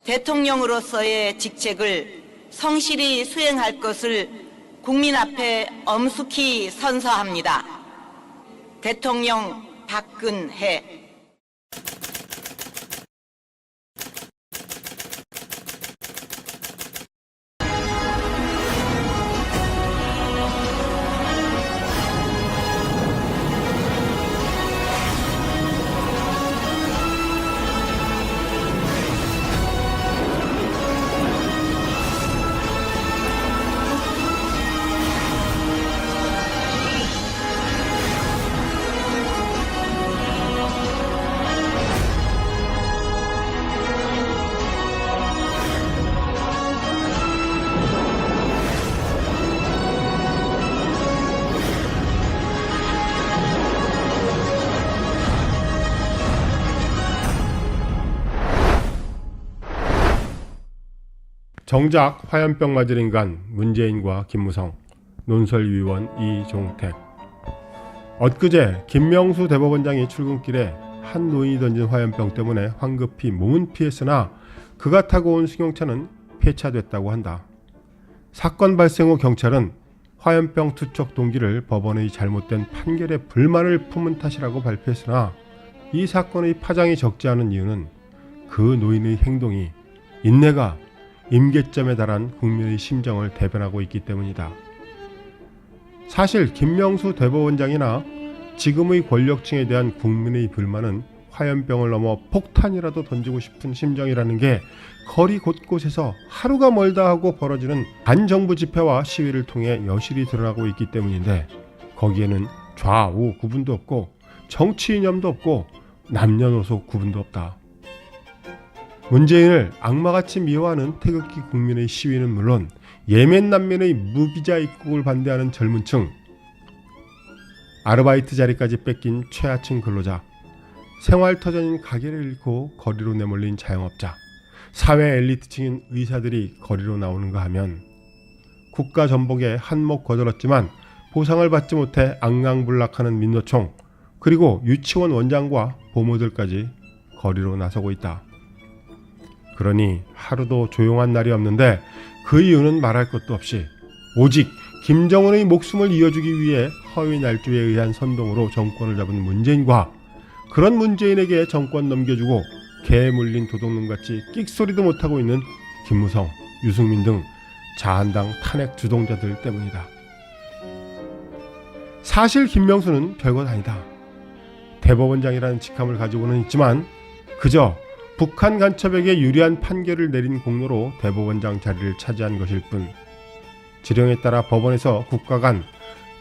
대통령으로서의 직책을 성실히 수행할 것을 국민 앞에 엄숙히 선서합니다. 대통령 박근혜. 정작 화염병 맞을 인간 문재인과 김무성, 논설위원 이종택. 엊그제 김명수 대법원장이 출근길에 한 노인이 던진 화염병 때문에 황급히 몸은 피했으나 그가 타고 온 승용차는 폐차됐다고 한다. 사건 발생 후 경찰은 화염병 투척 동기를 법원의 잘못된 판결에 불만을 품은 탓이라고 발표했으나 이 사건의 파장이 적지 않은 이유는 그 노인의 행동이 인내가 임계점에 달한 국민의 심정을 대변하고 있기 때문이다. 사실 김명수 대법원장이나 지금의 권력층에 대한 국민의 불만은 화염병을 넘어 폭탄이라도 던지고 싶은 심정이라는 게 거리 곳곳에서 하루가 멀다 하고 벌어지는 반정부 집회와 시위를 통해 여실히 드러나고 있기 때문인데, 거기에는 좌우 구분도 없고 정치 이념도 없고 남녀노소 구분도 없다. 문재인을 악마같이 미워하는 태극기 국민의 시위는 물론 예멘 난민의 무비자 입국을 반대하는 젊은 층, 아르바이트 자리까지 뺏긴 최하층 근로자, 생활터전인 가게를 잃고 거리로 내몰린 자영업자, 사회 엘리트층인 의사들이 거리로 나오는가 하면 국가 전복에 한몫 거들었지만 보상을 받지 못해 앙랑불락하는 민노총, 그리고 유치원 원장과 보모들까지 거리로 나서고 있다. 그러니 하루도 조용한 날이 없는데 그 이유는 말할 것도 없이 오직 김정은의 목숨을 이어주기 위해 허위 날조에 의한 선동으로 정권을 잡은 문재인과 그런 문재인에게 정권 넘겨주고 개 물린 도둑놈같이 끽소리도 못하고 있는 김무성, 유승민 등 자한당 탄핵 주동자들 때문이다. 사실 김명수는 별것 아니다. 대법원장이라는 직함을 가지고는 있지만 그저 북한 간첩에게 유리한 판결을 내린 공로로 대법원장 자리를 차지한 것일 뿐, 지령에 따라 법원에서 국가 간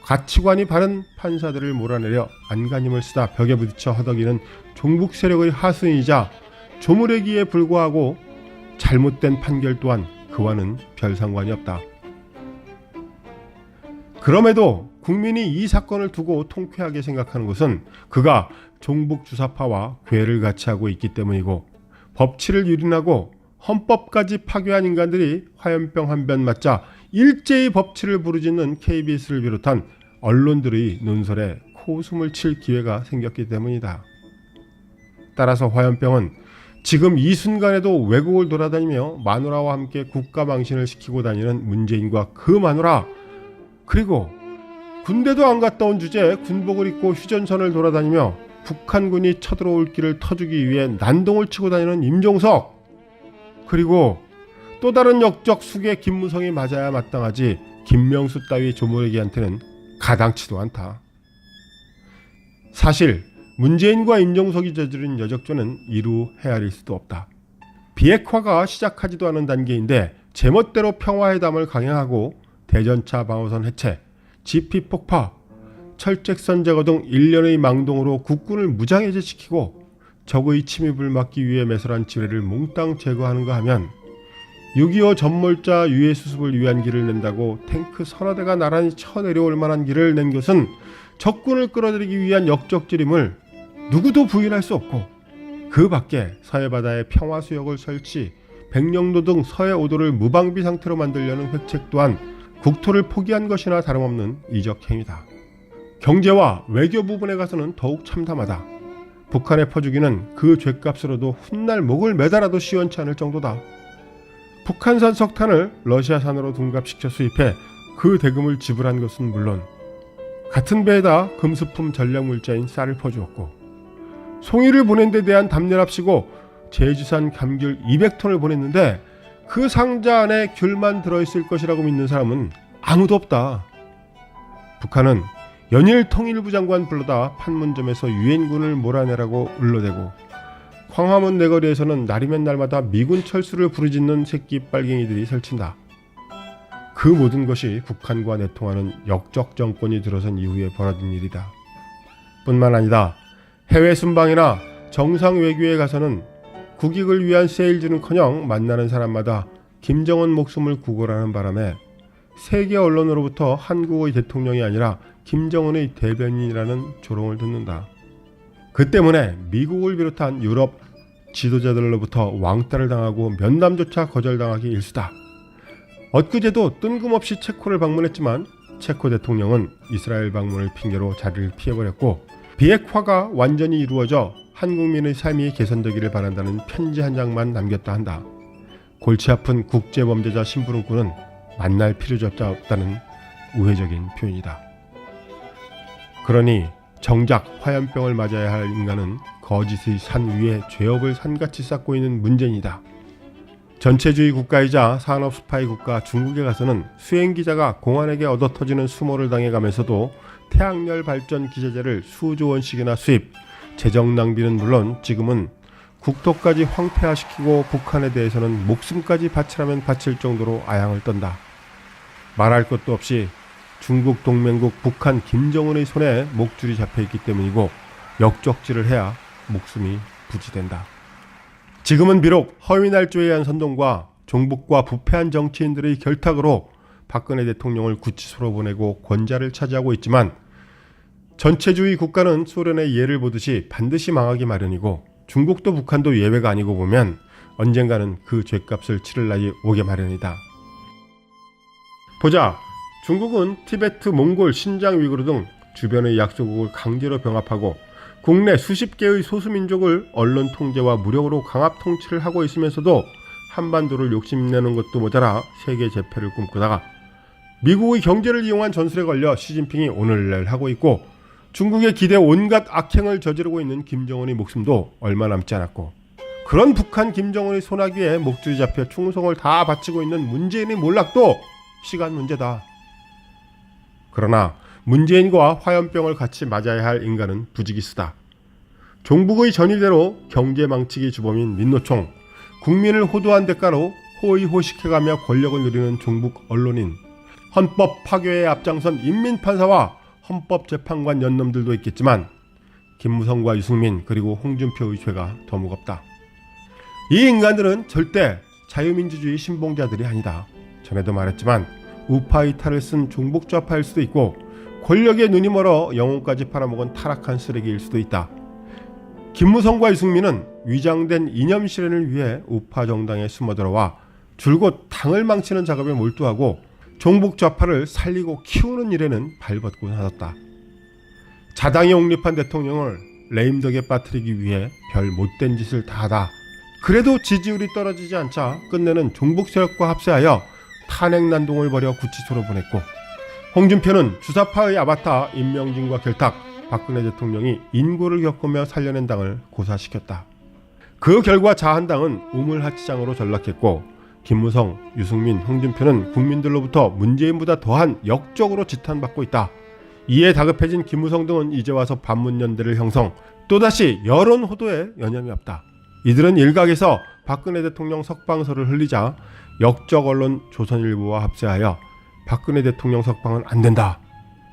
가치관이 바른 판사들을 몰아내려 안간힘을 쓰다 벽에 부딪혀 허덕이는 종북 세력의 하수인이자 조무래기에 불과하고 잘못된 판결 또한 그와는 별 상관이 없다. 그럼에도 국민이 이 사건을 두고 통쾌하게 생각하는 것은 그가 종북 주사파와 괴를 같이 하고 있기 때문이고, 법치를 유린하고 헌법까지 파괴한 인간들이 화염병 한 변 맞자 일제히 법치를 부르짖는 KBS를 비롯한 언론들의 논설에 코웃음을 칠 기회가 생겼기 때문이다. 따라서 화염병은 지금 이 순간에도 외국을 돌아다니며 마누라와 함께 국가 망신을 시키고 다니는 문재인과 그 마누라, 그리고 군대도 안 갔다 온 주제에 군복을 입고 휴전선을 돌아다니며 북한군이 쳐들어올 길을 터주기 위해 난동을 치고 다니는 임종석, 그리고 또 다른 역적 수계 김무성이 맞아야 마땅하지 김명수 따위 조무래기한테는 가당치도 않다. 사실 문재인과 임종석이 저지른 여적죄는 이루 헤아릴 수도 없다. 비핵화가 시작하지도 않은 단계인데 제멋대로 평화회담을 강행하고 대전차 방어선 해체, GP 폭파, 철책선 제거 등 일련의 망동으로 국군을 무장해제시키고 적의 침입을 막기 위해 매설한 지뢰를 몽땅 제거하는가 하면 6.25 전몰자 유해 수습을 위한 길을 낸다고 탱크 서너 대가 나란히 쳐내려올 만한 길을 낸 것은 적군을 끌어들이기 위한 역적질임을 누구도 부인할 수 없고, 그 밖에 서해바다에 평화수역을 설치, 백령도 등 서해 오도를 무방비 상태로 만들려는 획책 또한 국토를 포기한 것이나 다름없는 이적 행위다. 경제와 외교 부분에 가서는 더욱 참담하다. 북한의 퍼주기는 그 죗값으로도 훗날 목을 매달아도 시원치 않을 정도다. 북한산 석탄을 러시아산으로 둔갑시켜 수입해 그 대금을 지불한 것은 물론 같은 배에다 금수품 전략물자인 쌀을 퍼주었고, 송이를 보낸 데 대한 담례랍시고 제주산 감귤 200톤을 보냈는데 그 상자 안에 귤만 들어있을 것이라고 믿는 사람은 아무도 없다. 북한은 연일 통일부 장관 불러다 판문점에서 유엔군을 몰아내라고 울러대고, 광화문 내거리에서는 날이면 날마다 미군 철수를 부르짖는 새끼 빨갱이들이 설친다. 그 모든 것이 북한과 내통하는 역적 정권이 들어선 이후에 벌어진 일이다. 뿐만 아니다. 해외 순방이나 정상 외교에 가서는 국익을 위한 세일즈는커녕 만나는 사람마다 김정은 목숨을 구걸하는 바람에 세계 언론으로부터 한국의 대통령이 아니라 김정은의 대변인이라는 조롱을 듣는다. 그 때문에 미국을 비롯한 유럽 지도자들로부터 왕따를 당하고 면담조차 거절당하기 일쑤다. 엊그제도 뜬금없이 체코를 방문했지만 체코 대통령은 이스라엘 방문을 핑계로 자리를 피해버렸고, 비핵화가 완전히 이루어져 한국민의 삶이 개선되기를 바란다는 편지 한 장만 남겼다 한다. 골치 아픈 국제범죄자 심부름꾼은 만날 필요조차 없다는 우회적인 표현이다. 그러니 정작 화염병을 맞아야 할 인간은 거짓의 산 위에 죄업을 산같이 쌓고 있는 문재인이다. 전체주의 국가이자 산업 스파이 국가 중국에 가서는 수행기자가 공안에게 얻어터지는 수모를 당해가면서도 태양열 발전 기재재를 수조 원씩이나 수입, 재정 낭비는 물론 지금은 국토까지 황폐화시키고 북한에 대해서는 목숨까지 바치라면 바칠 정도로 아양을 떤다. 말할 것도 없이 중국 동맹국 북한 김정은의 손에 목줄이 잡혀있기 때문이고, 역적질을 해야 목숨이 부지된다. 지금은 비록 허위날조에 의한 선동과 종북과 부패한 정치인들의 결탁으로 박근혜 대통령을 구치소로 보내고 권좌를 차지하고 있지만, 전체주의 국가는 소련의 예를 보듯이 반드시 망하기 마련이고, 중국도 북한도 예외가 아니고 보면 언젠가는 그 죗값을 치를 날이 오게 마련이다. 보자. 중국은 티베트, 몽골, 신장, 위구르 등 주변의 약소국을 강제로 병합하고 국내 수십 개의 소수민족을 언론 통제와 무력으로 강압 통치를 하고 있으면서도 한반도를 욕심내는 것도 모자라 세계 재패를 꿈꾸다가 미국의 경제를 이용한 전술에 걸려 시진핑이 오늘날 하고 있고, 중국의 기대 온갖 악행을 저지르고 있는 김정은의 목숨도 얼마 남지 않았고, 그런 북한 김정은의 소나기에 목줄이 잡혀 충성을 다 바치고 있는 문재인의 몰락도 시간 문제다. 그러나 문재인과 화염병을 같이 맞아야 할 인간은 부지기수다. 종북의 전의대로 경제 망치기 주범인 민노총, 국민을 호도한 대가로 호의호식해가며 권력을 누리는 종북 언론인, 헌법 파괴에 앞장선 인민판사와 헌법재판관 연놈들도 있겠지만 김무성과 유승민 그리고 홍준표의 죄가 더 무겁다. 이 인간들은 절대 자유민주주의 신봉자들이 아니다. 전에도 말했지만 우파의 탈을 쓴 종북좌파일 수도 있고, 권력에 눈이 멀어 영혼까지 팔아먹은 타락한 쓰레기일 수도 있다. 김무성과 유승민은 위장된 이념 실현을 위해 우파 정당에 숨어들어와 줄곧 당을 망치는 작업에 몰두하고 종북좌파를 살리고 키우는 일에는 발벗고 나섰다. 자당이 옹립한 대통령을 레임덕에 빠뜨리기 위해 별 못된 짓을 다 하다 그래도 지지율이 떨어지지 않자 끝내는 종북 세력과 합세하여 탄핵난동을 벌여 구치소로 보냈고, 홍준표는 주사파의 아바타 임명진과 결탁, 박근혜 대통령이 인고를 겪으며 살려낸 당을 고사시켰다. 그 결과 자한당은 우물하치장으로 전락했고, 김무성, 유승민, 홍준표는 국민들로부터 문재인보다 더한 역적으로 지탄받고 있다. 이에 다급해진 김무성 등은 이제 와서 반문연대를 형성, 또다시 여론 호도에 여념이 없다. 이들은 일각에서 박근혜 대통령 석방설을 흘리자 역적 언론 조선일보와 합세하여 박근혜 대통령 석방은 안 된다.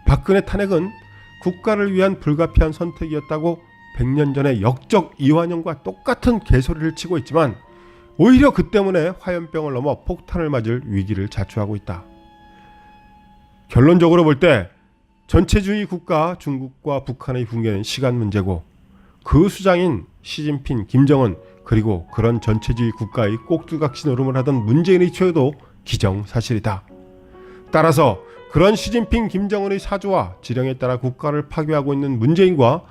박근혜 탄핵은 국가를 위한 불가피한 선택이었다고 100년 전에 역적 이완영과 똑같은 개소리를 치고 있지만, 오히려 그 때문에 화염병을 넘어 폭탄을 맞을 위기를 자초하고 있다. 결론적으로 볼 때 전체주의 국가 중국과 북한의 붕괴는 시간 문제고, 그 수장인 시진핑, 김정은 그리고 그런 전체주의 국가의 꼭두각시 노름을 하던 문재인의 최후도 기정사실이다. 따라서 그런 시진핑, 김정은의 사주와 지령에 따라 국가를 파괴하고 있는 문재인과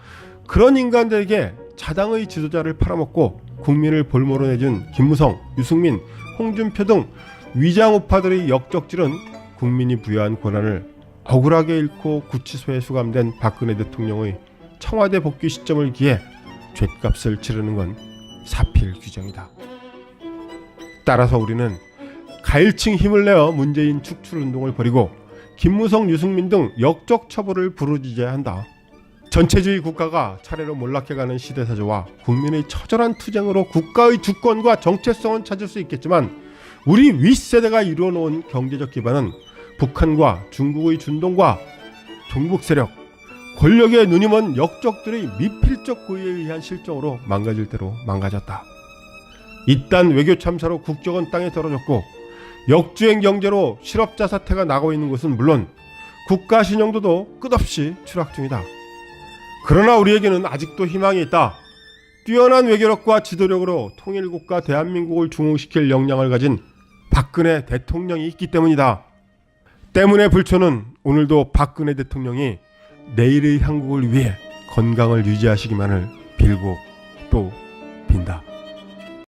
그런 인간들에게 자당의 지도자를 팔아먹고 국민을 볼모로 내준 김무성, 유승민, 홍준표 등 위장 우파들의 역적질은 국민이 부여한 권한을 억울하게 잃고 구치소에 수감된 박근혜 대통령의 청와대 복귀 시점을 기해 죗값을 치르는 건 사필 규정이다. 따라서 우리는 가일층 힘을 내어 문재인 축출운동을 벌이고 김무성, 유승민 등 역적 처벌을 부르짖어야 한다. 전체주의 국가가 차례로 몰락해가는 시대사조와 국민의 처절한 투쟁으로 국가의 주권과 정체성은 찾을 수 있겠지만 우리 윗세대가 이루어놓은 경제적 기반은 북한과 중국의 준동과 종북 세력, 권력의 눈이 먼 역적들의 미필적 고의에 의한 실정으로 망가질 대로 망가졌다. 이딴 외교 참사로 국적은 땅에 떨어졌고 역주행 경제로 실업자 사태가 나고 있는 것은 물론 국가 신용도도 끝없이 추락 중이다. 그러나 우리에게는 아직도 희망이 있다. 뛰어난 외교력과 지도력으로 통일국가 대한민국을 중흥시킬 역량을 가진 박근혜 대통령이 있기 때문이다. 때문에 불초는 오늘도 박근혜 대통령이 내일의 한국을 위해 건강을 유지하시기만을 빌고 또 빈다.